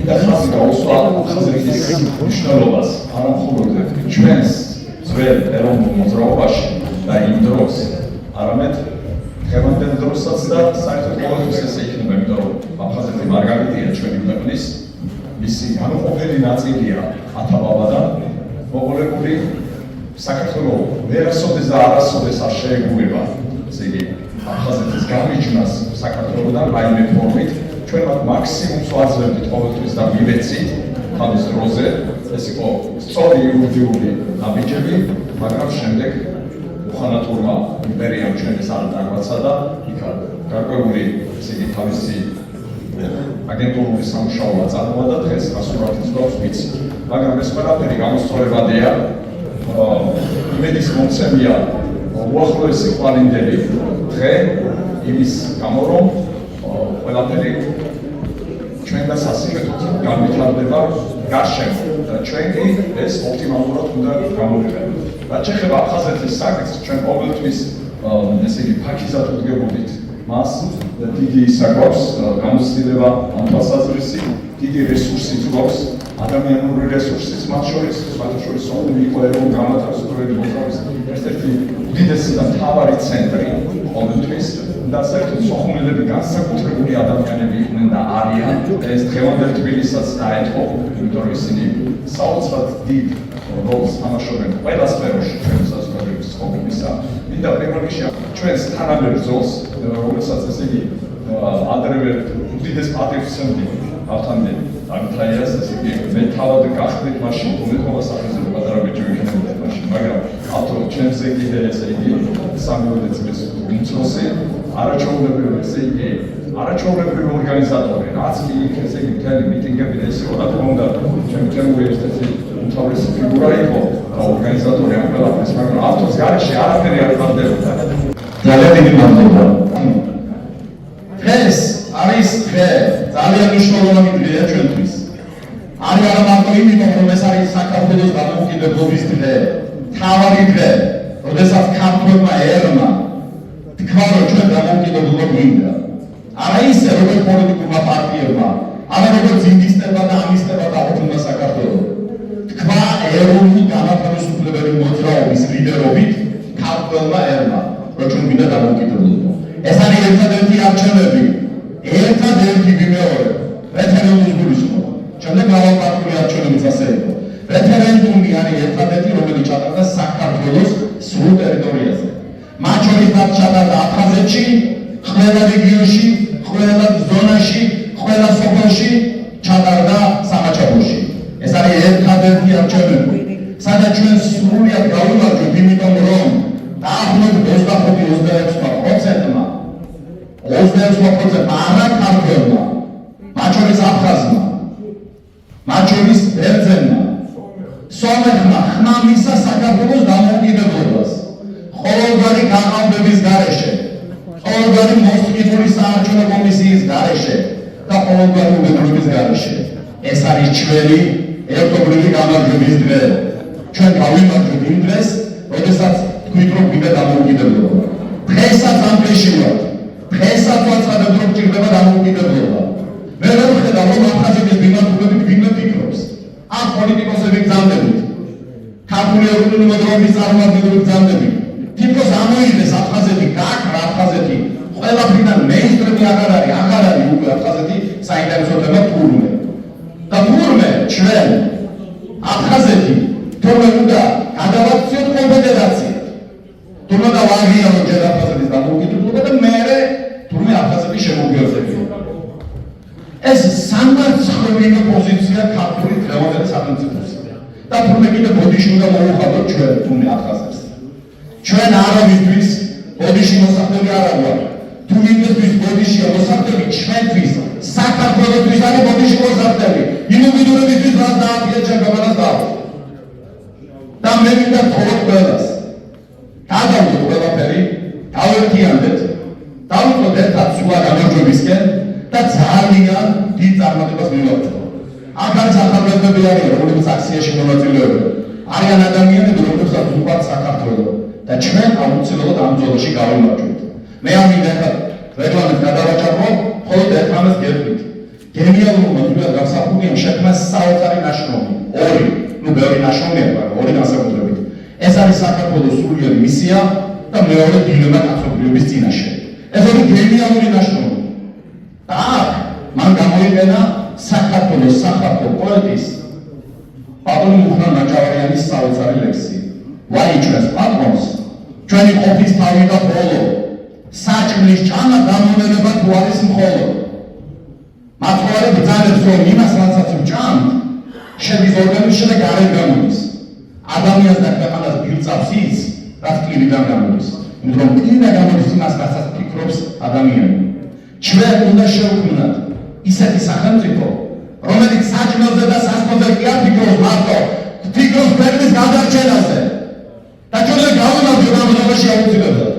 და ხაზი გაუსვა ხაზრეთის მნიშვნელობას არა მხოლოდ ჩვენს ძველ ეროვნულ მოძრაობაში და იმ დროს, არამედ დღევანდელ დროსაც და საერთოდ ყოველთვის ესე იქნება, იმიტომ რომ აფხაზეთი მარგალიტია ჩვენი ქვეყნის, მისი განუყოფელი ნაწილია ათაბაბადან მოყოლებული საქართველოს ვერასოდეს და არასოდეს არ შეეგუება, ესე იგი აფხაზეთის გამიჯნას საქართველოსთან რაიმე ფორმით ჩვენ მაქსიმუმს ვაძლევთ ყოველთვის და მივეცით თავის დროზე, ეს იყო სწორი იურიდიული ნაბიჯები, მაგრამ შემდეგ უხანათურმა იმპერიამ ჩვენს არ დაგვაცა და იქ გარკვეული ესე იგი თავისი აგენტურული სამუშაოა წარმოა და დღეს გასურათიც გვაქვს ვიცი. მაგრამ ეს ყველაფერი გამოსწორებადია, იმედის მომცემია უახლოესი ყვალინდელი დღე იმის გამო, რომ ყველაფერი ჩვენ და სასიკვდილოდ განვითარდება გარშემო და ჩვენ კი ეს ოპტიმალურად უნდა გამოვიყენოთ. რაც შეეხება აფხაზეთის საკითხს, ჩვენ ყოველთვის ესე იგი ფაქიზად ვდგებოდით მას და დიდი ისა გვაქვს გამოცდილება ამ თვალსაზრისით, დიდი რესურსიც გვაქვს, ადამიანური რესურსიც მათ შორის, სოხუმი იყო ეროვნულ განმათავისუფლებელი მოძრაობის ერთ-ერთი უდიდესი და მთავარი ცენტრი ყოველთვის და საერთოდ სოხუმელები განსაკუთრებული ადამიანები იყვნენ და არიან და ეს დღევანდელ თბილისსაც დაეთმო, იმიტომ რომ ისინი საოცრად დიდ როლს თამაშობენ ყველა სფეროში ჩვენი საზოგადოების ცხოვრებისა. მინდა პირველ რიგში ჩვენს თანამედროვე ბრძოლს, რომელსაც ესე იგი ადრევე უდიდეს პატივს ვცემდი ავთანდილ ამთაიას, ესე იგი მე თავად გახდით მაშინ თუმეტყობა სახელმწიფო პატარა ბიჭი ვიქნებოდეთ მაშინ, მაგრამ ავთო ჩვენზე კიდე ესე იგი 13 წლის უმცროსი არაჩვეულებრივი ესე იგი არაჩვეულებრივი ორგანიზატორი, რაც კი იქ ესე იგი მთელი მიტინგები და ისე რა თქმა უნდა ჩემი ერთ-ერთი უმთავრესი ფიგურა იყო და ორგანიზატორი ამ ყველაფრის, მაგრამ ავთოს გარეშე არაფერი არ ხდებოდა. ძალიან დიდი მადლობა. ეს არის დღე ძალიან მნიშვნელოვანი დღეა ჩვენთვის. არის არა მარტო იმიტომ, რომ ეს არის საქართველოს დამოუკიდებლობის დღე, მთავარი დღე, როდესაც ქართველმა ერმა თქვა, რომ ჩვენ დამოუკიდებლობა გვინდა. არა ისე, როგორც პოლიტიკურმა პარტიებმა, არა როგორც ინგლისებმა და ამისებმა დაუბრუნდა საქართველო. თქვა ეროვნული განმათავისუფლებელი მოძრაობის ლიდერობით ქართველმა ერმა, რომ ჩვენ გვინდა დამოუკიდებლობა. ეს არის ერთადერთი არჩევნები, ერთადერთი ვიმეორებ, რეფერენდუმის გულისხმობა. შემდეგ გავალპარტიული არჩევნებიც ასე იყო. რეფერენდუმი არის ერთადერთი, რომელიც ჩატარდა საქართველოს სრულ ტერიტორიაზე. მათ შორის ჩატარდა აფხაზეთში, ყველა რეგიონში, ყველა ზონაში, ყველა სოფელში, ჩატარდა სამაჩაბლოში. ეს არის ერთადერთი არჩევნები, სადაც ჩვენ სრულიად გავიმარჯვებთ, იმიტომ რომ დაახლოებით 25-26%-მა 26% არა ქართველმა, მათ შორის აფხაზმა, მათ შორის ბერძენმა, სომეხმა ხმა მისცა საქართველოს დამოუკიდებლობას ყოველგვარი გაყალბების გარეშე, ყოველგვარი მოსყიდული საარჩევნო კომისიის გარეშე და ყოველგვარი უბედურების გარეშე. ეს არის ჩვენი ერთობლივი გამარჯვების დღე. ჩვენ გავიმარჯვებთ იმ დღეს, როდესაც თქვით, რომ გვინდა დამოუკიდებლობა. დღესაც ამ დღეში ვართ. დღესაც ვაცხადებთ, რომ ჭირდება დამოუკიდებლობა. მე ვერ ვხედავ, რომ აფხაზეთის მიმართულებით ვინმე ფიქრობს. ამ პოლიტიკოსები გზავნებით, ქართული ეროვნული მოძრაობის წარმომადგენლები გზავნებით. თითქოს ამოიღეს აფხაზეთი, გაქრა აფხაზეთი. ყველაფრიდან მეინსტრიმი აღარ არის უკვე აფხაზეთი საინტერესოება თურმე. და თურმე ჩვენ აფხაზეთი თურმე უნდა გადავაქციოთ კონფედერაციად. თურმე და ვაღიაროთ ჯერ აფხაზეთის დამოუკიდებლობა და მერე თურმე აფხაზების შემოგიოსება. ეს სამარცხვევინო პოზიცია ქართული დღევანდელი სახელმწიფოსია. და თურმე კიდე ბოდიში უნდა მოუხადოთ ჩვენ თურმე აფხაზებს. ჩვენ არავისთვის ბოდიში მოსახლეები არ ვართ. თუ ვინმესთვის ბოდიშია მოსახლეები, ჩვენთვის საქართველოსთვის არის ბოდიში მოსახლეები. იმუბიდურებისთვის რაც დააფია ჩემგანას დავთ. და მე მინდა თოროთ ყველას. გადავდოთ ყველაფერი, დავერთიანდეთ, დავუწყოთ ერთად სულა გამარჯვებისკენ და ძალიან დიდ წარმატებას მივაღწევთ. აქ არის ახალგაზრდები არიან, რომლებიც აქციაში მონაწილეობენ. არიან ადამიანები, რომლებსაც უყვართ საქართველო და ჩვენ აუცილებლად ამ ბრძოლაში გავიმარჯვებთ. მე ამიტომ რეკლამით გადავაჭარბო, მხოლოდ ერთ ამას გეტყვით. გენიალურმა თუნდაც გასახული სტუდიამ შექმნა საოცარი ნაშრომი, ორი, ნუ ბევრი ნაშრომია, მაგრამ ორი განსაკუთრებით. ეს არის საქართველოს სულიერი მისია და მეორე დილემა კაცობრიობის წინაშე. ეს ორი გენიალური ნაშრომი. და აქ მან გამოიყენა საქართველოს სახალხო პოეტის პავლე მუხრან ნაჭავარიანის საოცარი ლექსი. ვაიჩვენს პატრონს, ჩვენი ყოფის თავი და ბოლო, საჭმლის ჭამა გამომენება თუ არის მხოლოდ. მათხოვარი ბრძანებს, რომ იმას, რაცაც ვჭამთ, შედის ორგანიზმში და გარეთ გამოდის. ადამიანს და ქვეყანას ბილწავს ის, რაც პირიდან გამოდის. იმიტომ რომ პირიდან გამოდის იმას, რასაც ფიქრობს ადამიანი. ჩვენ უნდა შევქმნათ ისეთი სახელმწიფო, რომელიც საჭმელზე და სასმელზე კი არ ფიქრობს მარტო, ფიქრობს ქვეყნის გადარჩენაზე. და ჩვენ გავიმარჯვებთ ამ ამბავში აუცილებლად.